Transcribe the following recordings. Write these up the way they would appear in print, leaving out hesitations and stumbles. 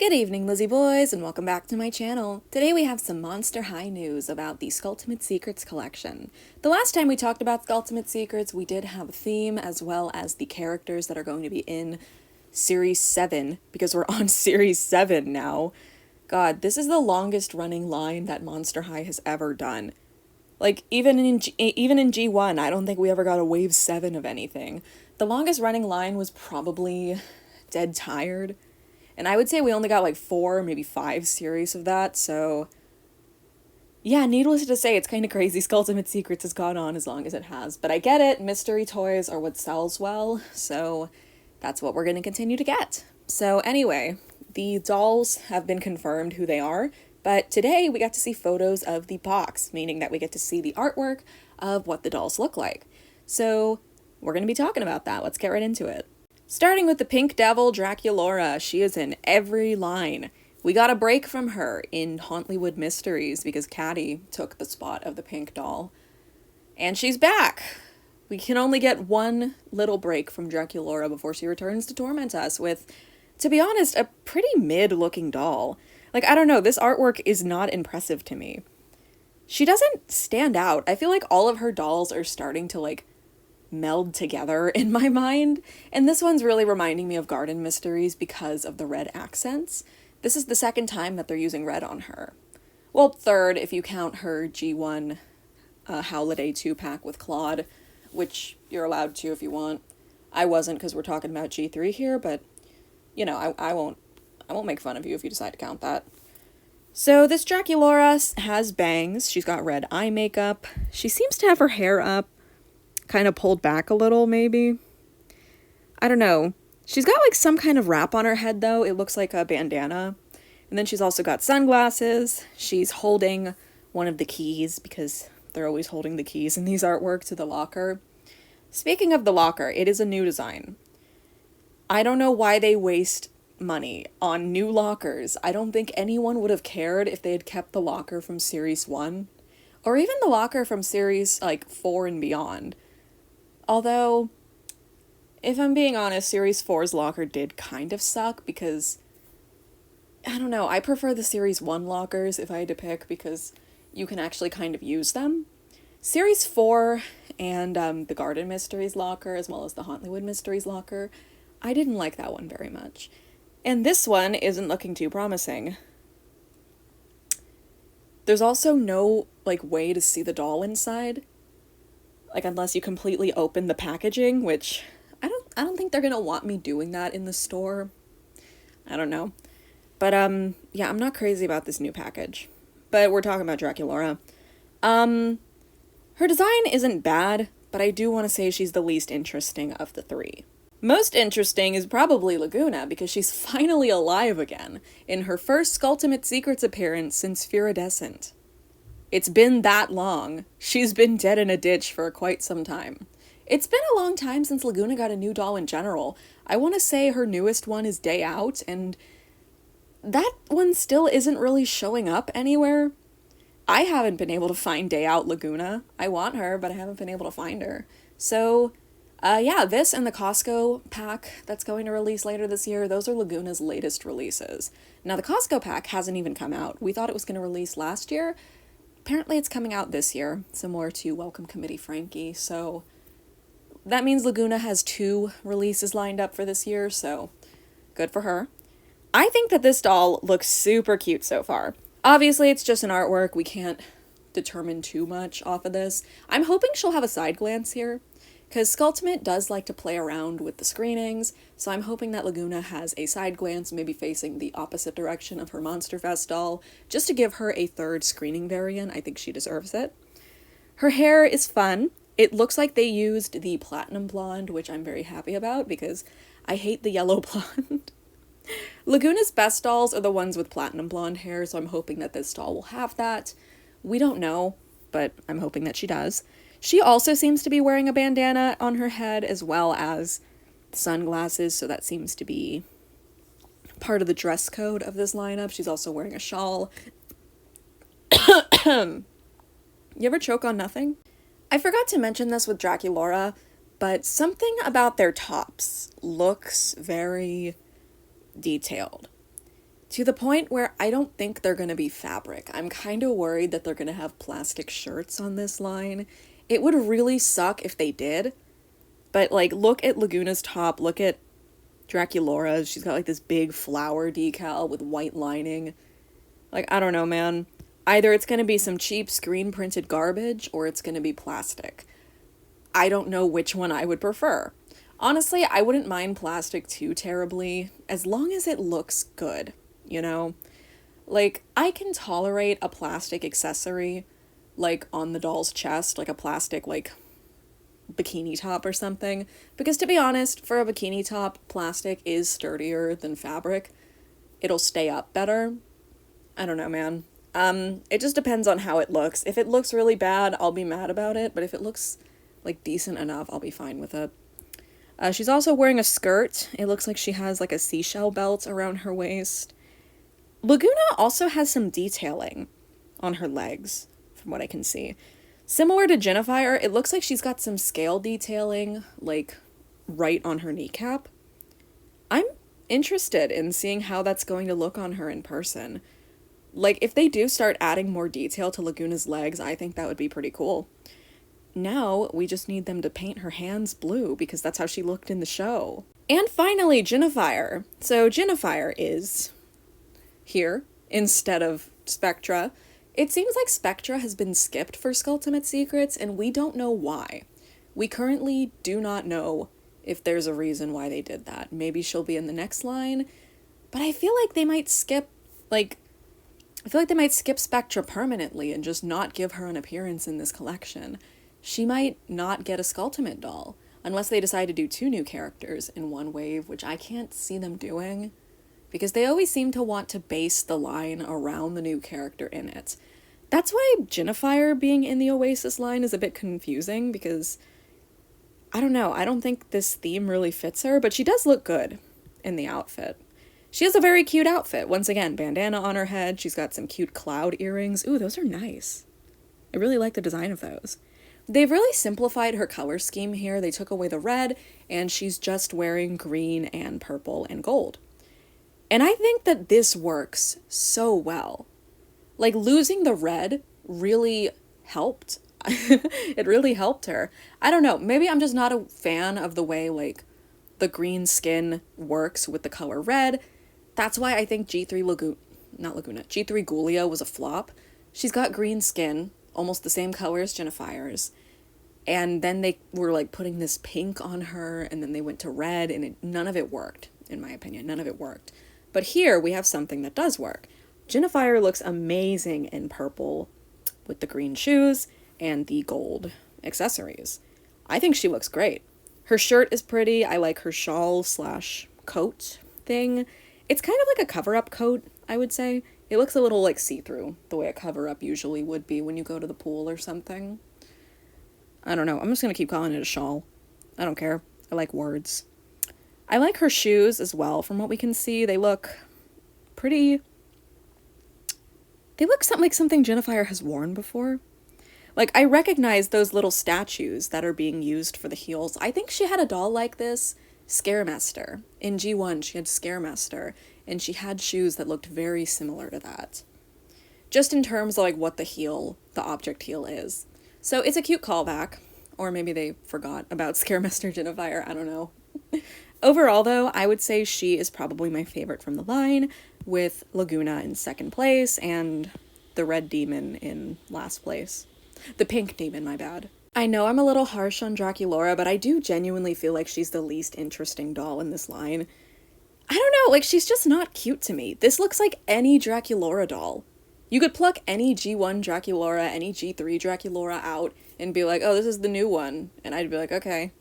Good evening, Lizzie boys, and welcome back to my channel. Today we have some Monster High news about the Skulltimate Secrets collection. The last time we talked about Skulltimate Secrets, we did have a theme as well as the characters that are going to be in Series 7, because we're on Series 7 now. God, this is the longest running line that Monster High has ever done. Like, even in G1, I don't think we ever got a Wave 7 of anything. The longest running line was probably Dead Tired. And I would say we only got like 4, maybe 5 series of that, so yeah, needless to say, it's kind of crazy Skulltimate Secrets has gone on as long as it has. But I get it, mystery toys are what sells well, so that's what we're going to continue to get. So anyway, the dolls have been confirmed who they are, but today we got to see photos of the box, meaning that we get to see the artwork of what the dolls look like. So we're going to be talking about that. Let's get right into it. Starting with the Pink Devil, Draculaura. She is in every line. We got a break from her in Hauntlywood Mysteries because Caddy took the spot of the pink doll. And she's back! We can only get one little break from Draculaura before she returns to torment us with, to be honest, a pretty mid-looking doll. Like, I don't know, this artwork is not impressive to me. She doesn't stand out. I feel like all of her dolls are starting to, like, meld together in my mind, and this one's really reminding me of Garden Mysteries because of the red accents. This is the second time that they're using red on her. Well, third if you count her G1 Holiday 2-pack with Claude, which you're allowed to if you want. I wasn't because we're talking about G3 here, but you know, I won't make fun of you if you decide to count that. So this Draculaura has bangs. She's got red eye makeup. She seems to have her hair up, kind of pulled back a little, maybe. I don't know. She's got like some kind of wrap on her head though. It looks like a bandana. And then she's also got sunglasses. She's holding one of the keys because they're always holding the keys in these artwork to the locker. Speaking of the locker, it is a new design. I don't know why they waste money on new lockers. I don't think anyone would have cared if they had kept the locker from Series 1 or even the locker from Series like 4 and beyond. Although, if I'm being honest, Series 4's locker did kind of suck because, I don't know, I prefer the Series 1 lockers if I had to pick because you can actually kind of use them. Series 4 and the Garden Mysteries locker, as well as the Hauntlywood Mysteries locker, I didn't like that one very much. And this one isn't looking too promising. There's also no, like, way to see the doll inside. Like, unless you completely open the packaging, which I don't think they're gonna want me doing that in the store. I don't know. But, yeah, I'm not crazy about this new package. But we're talking about Draculaura. Her design isn't bad, but I do want to say she's the least interesting of the three. Most interesting is probably Lagoona, because she's finally alive again, in her first Skulltimate Secrets appearance since Furidescent. It's been that long. She's been dead in a ditch for quite some time. It's been a long time since Lagoona got a new doll in general. I want to say her newest one is Day Out, and that one still isn't really showing up anywhere. I haven't been able to find Day Out Lagoona. I want her, but I haven't been able to find her. So, yeah, this and the Costco pack that's going to release later this year, those are Lagoona's latest releases. Now, the Costco pack hasn't even come out. We thought it was going to release last year. Apparently it's coming out this year, similar to Welcome Committee Frankie, so that means Lagoona has 2 releases lined up for this year, so good for her. I think that this doll looks super cute so far. Obviously, it's just an artwork. We can't determine too much off of this. I'm hoping she'll have a side glance here, because Skulltimate does like to play around with the screenings, so I'm hoping that Lagoona has a side glance, maybe facing the opposite direction of her Monster Fest doll, just to give her a third screening variant. I think she deserves it. Her hair is fun. It looks like they used the platinum blonde, which I'm very happy about, because I hate the yellow blonde. Lagoona's best dolls are the ones with platinum blonde hair, so I'm hoping that this doll will have that. We don't know, but I'm hoping that she does. She also seems to be wearing a bandana on her head as well as sunglasses, so that seems to be part of the dress code of this lineup. She's also wearing a shawl. You ever choke on nothing? I forgot to mention this with Draculaura, but something about their tops looks very detailed. To the point where I don't think they're gonna be fabric. I'm kind of worried that they're gonna have plastic shirts on this line. It would really suck if they did, but like, look at Lagoona's top, look at Draculaura. She's got like this big flower decal with white lining. Like, I don't know, man. Either it's gonna be some cheap screen printed garbage or it's gonna be plastic. I don't know which one I would prefer. Honestly, I wouldn't mind plastic too terribly, as long as it looks good, you know? Like, I can tolerate a plastic accessory, like on the doll's chest, like a plastic, like, bikini top or something, because to be honest, for a bikini top, plastic is sturdier than fabric. It'll stay up better. I don't know, man. It just depends on how it looks. If it looks really bad, I'll be mad about it, but if it looks, like, decent enough, I'll be fine with it. She's also wearing a skirt. It looks like she has, like, a seashell belt around her waist. Lagoona also has some detailing on her legs, from what I can see. Similar to Jinafire, it looks like she's got some scale detailing, like, right on her kneecap. I'm interested in seeing how that's going to look on her in person. Like, if they do start adding more detail to Lagoona's legs, I think that would be pretty cool. Now, we just need them to paint her hands blue, because that's how she looked in the show. And finally, Jinafire. So, Jinafire is here instead of Spectra. It seems like Spectra has been skipped for Skulltimate Secrets, and we don't know why. We currently do not know if there's a reason why they did that. Maybe she'll be in the next line, but I feel like they might skip, like, I feel like they might skip Spectra permanently and just not give her an appearance in this collection. She might not get a Skulltimate doll, unless they decide to do 2 new characters in one wave, which I can't see them doing, because they always seem to want to base the line around the new character in it. That's why Jinafire being in the Oasis line is a bit confusing, because, I don't know, I don't think this theme really fits her, but she does look good in the outfit. She has a very cute outfit. Once again, bandana on her head, she's got some cute cloud earrings. Ooh, those are nice. I really like the design of those. They've really simplified her color scheme here. They took away the red, and she's just wearing green and purple and gold. And I think that this works so well. Like, losing the red really helped. It really helped her. I don't know, maybe I'm just not a fan of the way, like, the green skin works with the color red. That's why I think G3 Ghoulia was a flop. She's got green skin, almost the same color as Jinafire's. And then they were, like, putting this pink on her, and then they went to red, and none of it worked, in my opinion. None of it worked. But here, we have something that does work. Jinafire looks amazing in purple with the green shoes and the gold accessories. I think she looks great. Her shirt is pretty. I like her shawl/coat thing. It's kind of like a cover-up coat, I would say. It looks a little, like, see-through, the way a cover-up usually would be when you go to the pool or something. I don't know. I'm just gonna keep calling it a shawl. I don't care. I like words. I like her shoes as well, from what we can see. They look pretty... They look like something Jinafire has worn before. Like, I recognize those little statues that are being used for the heels. I think she had a doll like this, Scaremaster. In G1, she had Scaremaster, and she had shoes that looked very similar to that. Just in terms of, like, what the object heel is. So it's a cute callback. Or maybe they forgot about Scaremaster Jinafire, I don't know. Overall, though, I would say she is probably my favorite from the line, with Lagoona in second place, and the red demon in last place. The pink demon, my bad. I know I'm a little harsh on Draculaura, but I do genuinely feel like she's the least interesting doll in this line. I don't know, like, she's just not cute to me. This looks like any Draculaura doll. You could pluck any G1 Draculaura, any G3 Draculaura out, and be like, oh, this is the new one. And I'd be like, okay.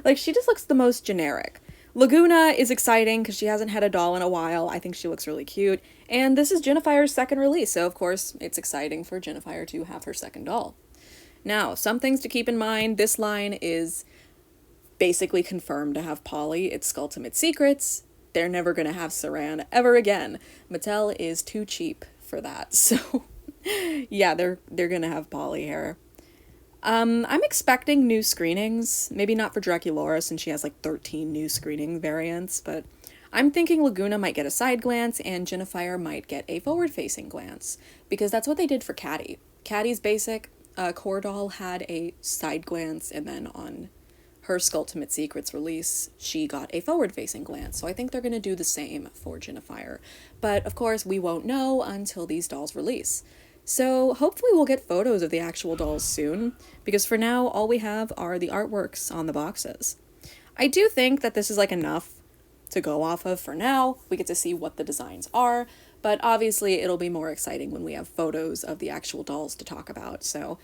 Like, she just looks the most generic. Lagoona is exciting because she hasn't had a doll in a while. I think she looks really cute. And this is Jinafire's second release, so of course it's exciting for Jinafire to have her second doll. Now, some things to keep in mind. This line is basically confirmed to have Polly. It's Skulltimate Secrets. They're never going to have Saran ever again. Mattel is too cheap for that, so yeah, they're going to have Polly here. I'm expecting new screenings. Maybe not for Draculaura, since she has like 13 new screening variants, but I'm thinking Lagoona might get a side glance and Jinafire might get a forward-facing glance, because that's what they did for Caddy. Caddy's basic core doll had a side glance, and then on her Skulltimate Secrets release, she got a forward-facing glance, so I think they're going to do the same for Jinafire. But, of course, we won't know until these dolls release. So, hopefully we'll get photos of the actual dolls soon, because for now, all we have are the artworks on the boxes. I do think that this is, like, enough to go off of for now. We get to see what the designs are, but obviously it'll be more exciting when we have photos of the actual dolls to talk about, so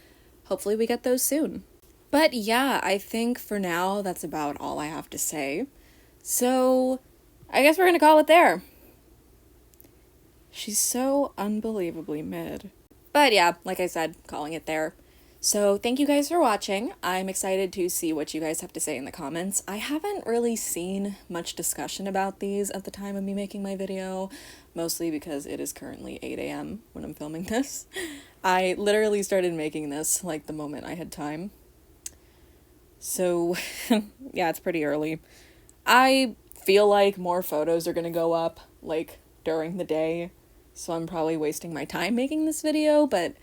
hopefully we get those soon. But yeah, I think for now that's about all I have to say. So, I guess we're gonna call it there. She's so unbelievably mid. But yeah, like I said, calling it there. So thank you guys for watching. I'm excited to see what you guys have to say in the comments. I haven't really seen much discussion about these at the time of me making my video, mostly because it is currently 8 a.m. when I'm filming this. I literally started making this like the moment I had time. So yeah, it's pretty early. I feel like more photos are gonna go up like during the day, so I'm probably wasting my time making this video, but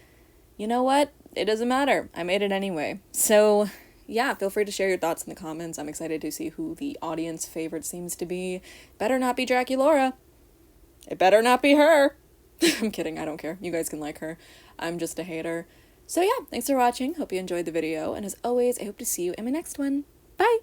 you know what? It doesn't matter. I made it anyway. So yeah, feel free to share your thoughts in the comments. I'm excited to see who the audience favorite seems to be. Better not be Draculaura. It better not be her. I'm kidding, I don't care. You guys can like her. I'm just a hater. So yeah, thanks for watching. Hope you enjoyed the video, and as always, I hope to see you in my next one. Bye!